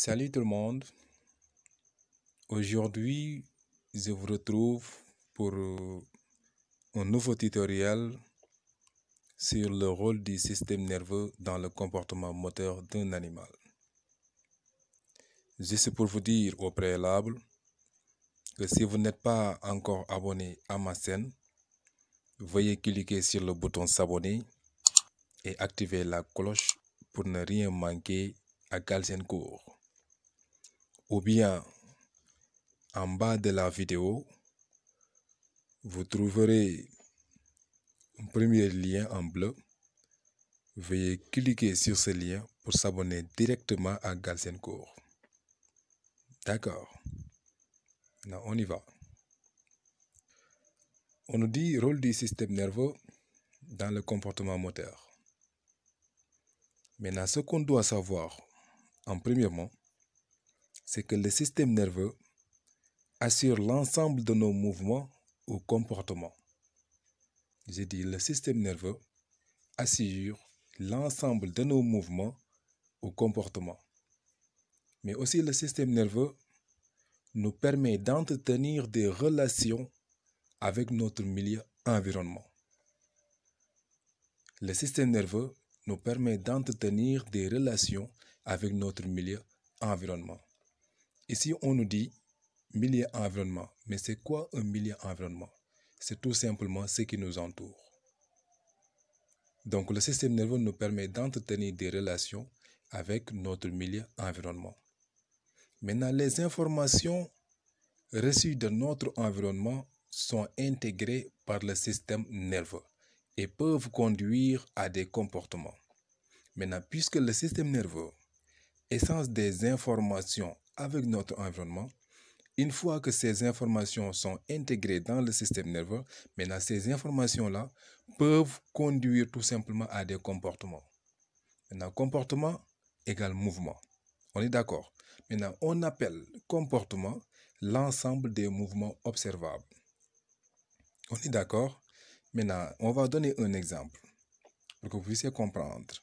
Salut tout le monde. Aujourd'hui, je vous retrouve pour un nouveau tutoriel sur le rôle du système nerveux dans le comportement moteur d'un animal. Juste pour vous dire au préalable que si vous n'êtes pas encore abonné à ma chaîne, veuillez cliquer sur le bouton s'abonner et activer la cloche pour ne rien manquer à Galsen Cours. Ou bien, en bas de la vidéo, vous trouverez un premier lien en bleu. Veuillez cliquer sur ce lien pour s'abonner directement à Galsen Cours. D'accord. Maintenant, on y va. On nous dit rôle du système nerveux dans le comportement moteur. Maintenant, ce qu'on doit savoir en premièrement, c'est que le système nerveux assure l'ensemble de nos mouvements ou comportements. J'ai dit le système nerveux assure l'ensemble de nos mouvements ou comportements. Mais aussi le système nerveux nous permet d'entretenir des relations avec notre milieu environnement. Le système nerveux nous permet d'entretenir des relations avec notre milieu environnement. Ici, on nous dit milieu environnement. Mais c'est quoi un milieu environnement? C'est tout simplement ce qui nous entoure. Donc, le système nerveux nous permet d'entretenir des relations avec notre milieu environnement. Maintenant, les informations reçues de notre environnement sont intégrées par le système nerveux et peuvent conduire à des comportements. Maintenant, puisque le système nerveux échange des informations avec notre environnement, une fois que ces informations sont intégrées dans le système nerveux, maintenant ces informations-là peuvent conduire tout simplement à des comportements. Maintenant, comportement égale mouvement. On est d'accord? Maintenant, on appelle comportement l'ensemble des mouvements observables. On est d'accord? Maintenant, on va donner un exemple pour que vous puissiez comprendre.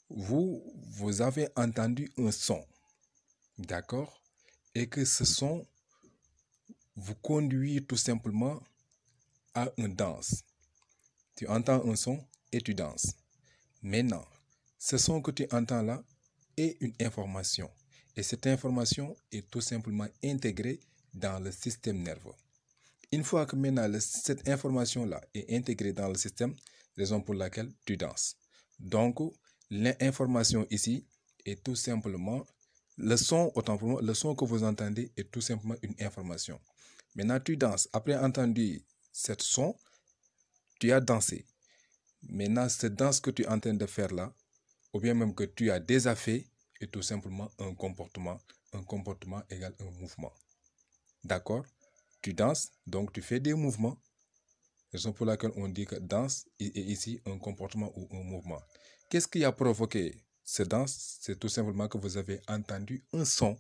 Vous avez entendu un son, d'accord? Et que ce son vous conduit tout simplement à une danse. Tu entends un son et tu danses. Maintenant, ce son que tu entends là est une information. Et cette information est tout simplement intégrée dans le système nerveux. Une fois que maintenant cette information-là est intégrée dans le système, raison pour laquelle tu danses. Donc, l'information ici est tout simplement le son, autant pour moi, le son que vous entendez est tout simplement une information. Maintenant, tu danses. Après avoir entendu cette son, tu as dansé. Maintenant, cette danse que tu es en train de faire là, ou bien même que tu as déjà fait, est tout simplement un comportement. Un comportement égale un mouvement. D'accord? Tu danses, donc tu fais des mouvements. Raison pour laquelle on dit que danse est ici un comportement ou un mouvement. Qu'est-ce qui a provoqué cette danse? C'est tout simplement que vous avez entendu un son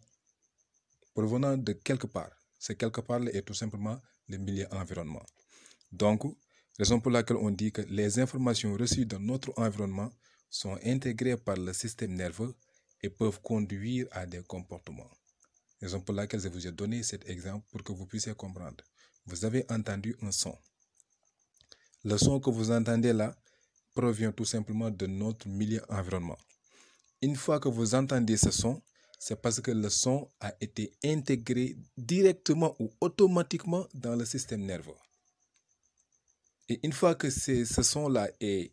provenant de quelque part. Ce quelque part est tout simplement le milieu environnement. Donc, raison pour laquelle on dit que les informations reçues de notre environnement sont intégrées par le système nerveux et peuvent conduire à des comportements. Raison pour laquelle je vous ai donné cet exemple pour que vous puissiez comprendre. Vous avez entendu un son. Le son que vous entendez là provient tout simplement de notre milieu environnement. Une fois que vous entendez ce son, c'est parce que le son a été intégré directement ou automatiquement dans le système nerveux. Et une fois que ce son-là est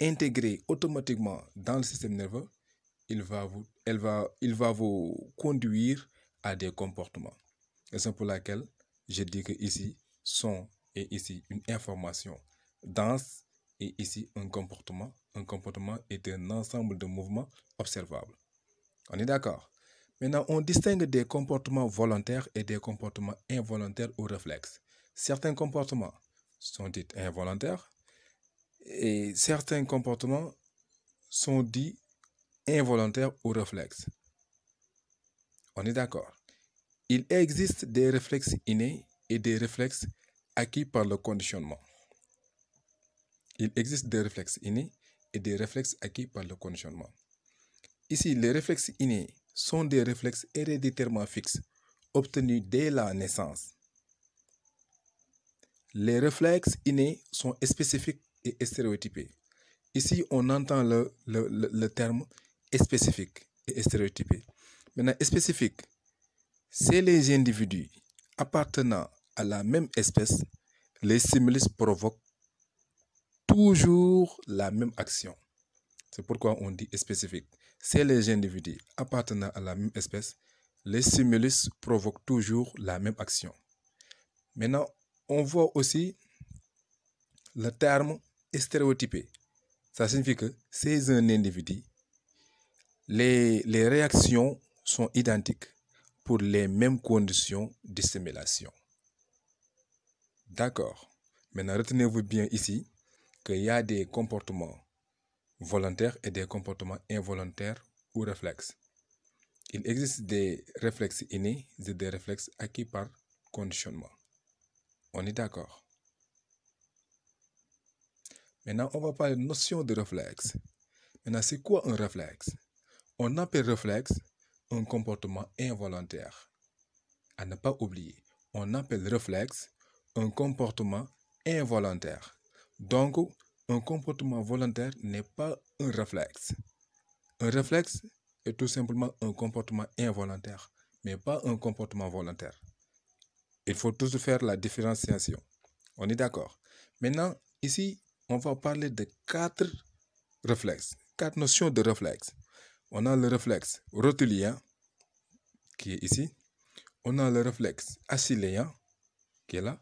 intégré automatiquement dans le système nerveux, il va vous conduire à des comportements. C'est pour laquelle je dis que ici, son est ici une information. Danse est ici un comportement. Un comportement est un ensemble de mouvements observables. On est d'accord? Maintenant, on distingue des comportements volontaires et des comportements involontaires ou réflexes. Certains comportements sont dits involontaires et certains comportements sont dits involontaires ou réflexes. On est d'accord? Il existe des réflexes innés et des réflexes acquis par le conditionnement. Il existe des réflexes innés et des réflexes acquis par le conditionnement. Ici, les réflexes innés sont des réflexes héréditairement fixes, obtenus dès la naissance. Les réflexes innés sont spécifiques et stéréotypés. Ici, on entend le terme spécifique et stéréotypé. Maintenant, spécifique, c'est les individus appartenant à la même espèce, les stimulus provoquent toujours la même action. C'est pourquoi on dit spécifique. C'est les individus appartenant à la même espèce, les stimulus provoquent toujours la même action. Maintenant, on voit aussi le terme stéréotypé. Ça signifie que c'est un individu. Les réactions sont identiques pour les mêmes conditions de stimulation. D'accord. Maintenant, retenez-vous bien ici qu'il y a des comportements volontaires et des comportements involontaires ou réflexes. Il existe des réflexes innés et des réflexes acquis par conditionnement. On est d'accord. Maintenant, on va parler de notion de réflexe. Maintenant, c'est quoi un réflexe? On appelle réflexe un comportement involontaire. À ne pas oublier, on appelle réflexe un comportement involontaire. Donc, un comportement volontaire n'est pas un réflexe. Un réflexe est tout simplement un comportement involontaire, mais pas un comportement volontaire. Il faut toujours faire la différenciation. On est d'accord. Maintenant, ici, on va parler de 4 réflexes, 4 notions de réflexe. On a le réflexe rotulien, qui est ici. On a le réflexe achilléen, qui est là.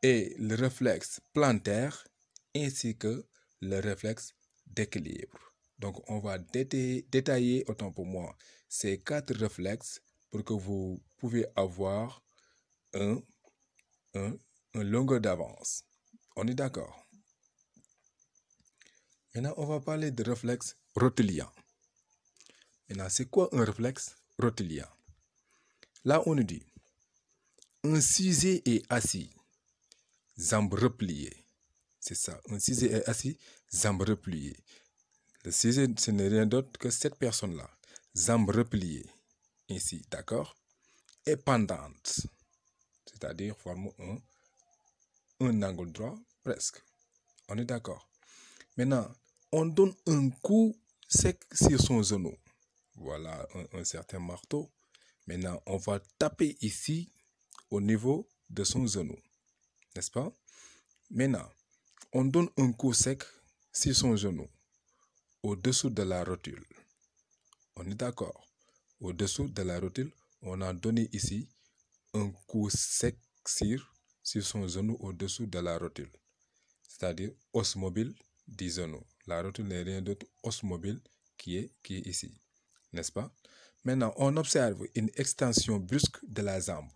Et le réflexe plantaire, ainsi que le réflexe d'équilibre. Donc, on va détailler, autant pour moi, ces 4 réflexes pour que vous pouvez avoir un longueur d'avance. On est d'accord. Maintenant, on va parler de réflexe rotulien. Maintenant, c'est quoi un réflexe rotulien? Là, on nous dit, un sujet est assis, jambes repliées. C'est ça, un sujet est assis, jambes repliées. Le sujet, ce n'est rien d'autre que cette personne-là, jambes repliées, ici, d'accord? Et pendante, c'est-à-dire forme un angle droit, presque. On est d'accord. Maintenant, on donne un coup sec sur son genou. Voilà un certain marteau. Maintenant, on va taper ici au niveau de son genou. N'est-ce pas? Maintenant, on donne un coup sec sur son genou au-dessous de la rotule. On est d'accord. Au-dessous de la rotule, on a donné ici un coup sec sur son genou au-dessous de la rotule. C'est-à-dire os mobile du genou. La rotule n'est rien d'autre os mobile qui est ici. N'est-ce pas? Maintenant, on observe une extension brusque de la jambe.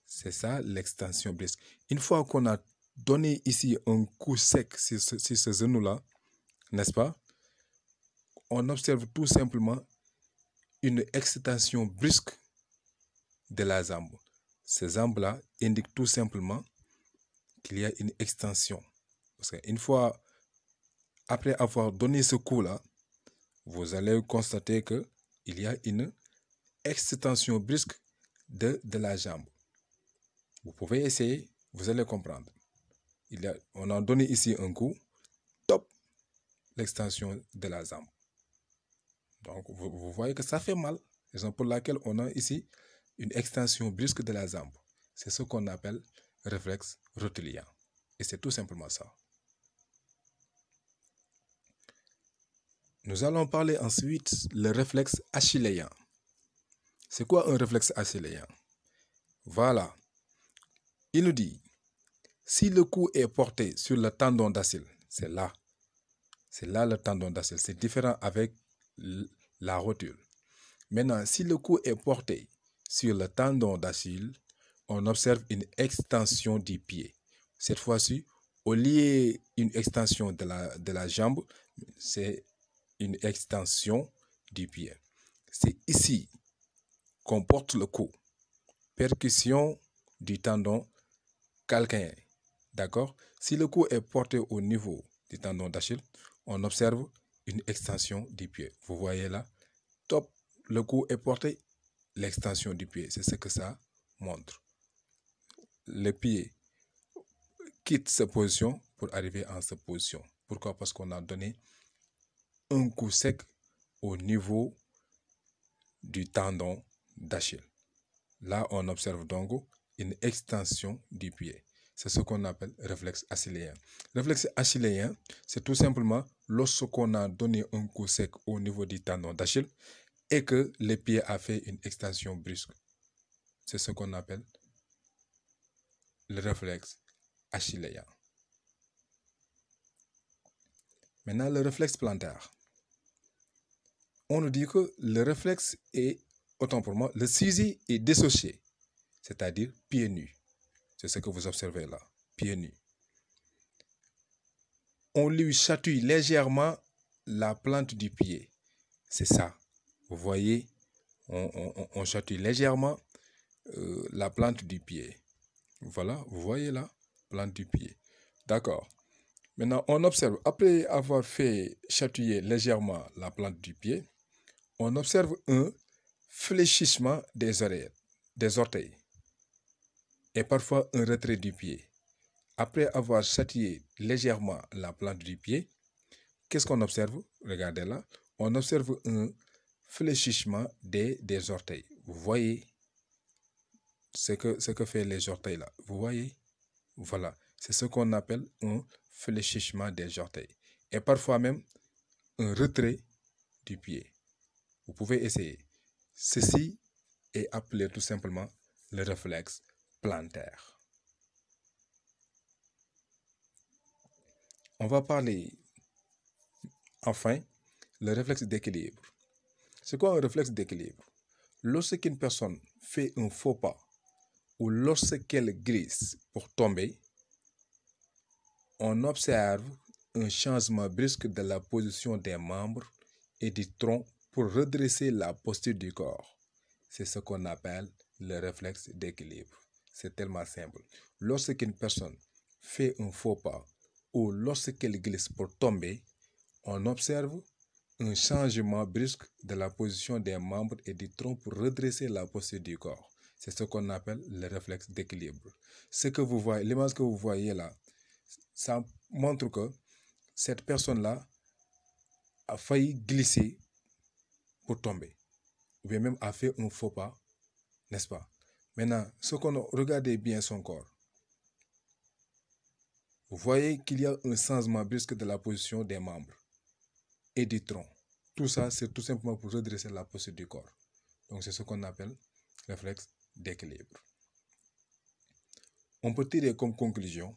C'est ça l'extension brusque. Une fois qu'on a donné ici un coup sec sur ce genou-là, n'est-ce pas? On observe tout simplement une extension brusque de la jambe. Ces jambes-là indiquent tout simplement qu'il y a une extension. Parce qu'une fois, après avoir donné ce coup-là, vous allez constater qu'il y a une extension brusque de la jambe. Vous pouvez essayer, vous allez comprendre. On a donné ici un coup, top, l'extension de la jambe. Donc, vous voyez que ça fait mal. Raison pour laquelle on a ici une extension brusque de la jambe. C'est ce qu'on appelle réflexe rotulien. Et c'est tout simplement ça. Nous allons parler ensuite le réflexe achilléen. C'est quoi un réflexe achilléen? Voilà. Il nous dit, si le coup est porté sur le tendon d'Achille, c'est là le tendon d'Achille. C'est différent avec la rotule. Maintenant, si le coup est porté sur le tendon d'Achille, on observe une extension du pied. Cette fois-ci, au lieu d'une extension de la jambe, c'est une extension du pied. C'est ici qu'on porte le coup. Percussion du tendon calcanéen. D'accord? Si le coup est porté au niveau du tendon d'Achille, on observe une extension du pied. Vous voyez là, top, le coup est porté, l'extension du pied, c'est ce que ça montre. Le pied quitte cette position pour arriver en cette position. Pourquoi? Parce qu'on a donné un coup sec au niveau du tendon d'Achille. Là, on observe donc une extension du pied. C'est ce qu'on appelle réflexe achilléen. Réflexe achilléen, c'est tout simplement lorsqu'on a donné un coup sec au niveau du tendon d'Achille et que le pied a fait une extension brusque. C'est ce qu'on appelle le réflexe achilléen. Maintenant, le réflexe plantaire. On nous dit que le réflexe est, autant pour moi, le ciseau est dissocié, c'est-à-dire pieds nus. C'est ce que vous observez là, pieds nus. On lui chatouille légèrement la plante du pied. C'est ça. Vous voyez, on chatouille légèrement la plante du pied. Voilà, vous voyez là, plante du pied. D'accord. Maintenant, on observe, après avoir fait chatouiller légèrement la plante du pied, on observe un fléchissement des orteils et parfois un retrait du pied. Après avoir chatouillé légèrement la plante du pied, qu'est-ce qu'on observe? Regardez là, on observe un fléchissement des orteils. Vous voyez ce que fait les orteils là. Vous voyez? Voilà, c'est ce qu'on appelle un fléchissement des orteils. Et parfois même un retrait du pied. Vous pouvez essayer. Ceci est appelé tout simplement le réflexe plantaire. On va parler enfin le réflexe d'équilibre. C'est quoi un réflexe d'équilibre? Lorsqu'une personne fait un faux pas ou lorsqu'elle glisse pour tomber, on observe un changement brusque de la position des membres et du tronc pour redresser la posture du corps. C'est ce qu'on appelle le réflexe d'équilibre. C'est tellement simple. Lorsqu'une personne fait un faux pas ou lorsqu'elle glisse pour tomber, on observe un changement brusque de la position des membres et du tronc pour redresser la posture du corps. C'est ce qu'on appelle le réflexe d'équilibre. Ce que vous voyez, l'image que vous voyez là, ça montre que cette personne-là a failli glisser pour tomber, ou bien même a fait un faux pas, n'est-ce pas? Maintenant, regardez bien son corps. Vous voyez qu'il y a un changement brusque de la position des membres et du tronc. Tout ça, c'est tout simplement pour redresser la posture du corps. Donc, c'est ce qu'on appelle réflexe d'équilibre. On peut tirer comme conclusion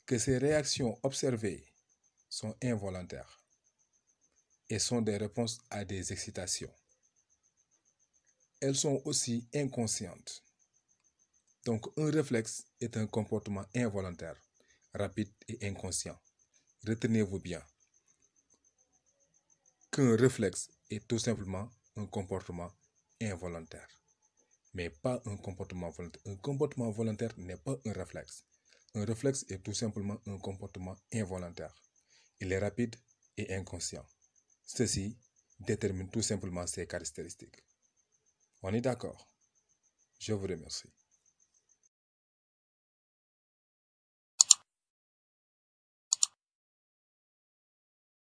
que ces réactions observées sont involontaires et sont des réponses à des excitations. Elles sont aussi inconscientes. Donc, un réflexe est un comportement involontaire, rapide et inconscient. Retenez-vous bien qu'un réflexe est tout simplement un comportement involontaire, mais pas un comportement volontaire. Un comportement volontaire n'est pas un réflexe. Un réflexe est tout simplement un comportement involontaire. Il est rapide et inconscient. Ceci détermine tout simplement ses caractéristiques. On est d'accord? Je vous remercie.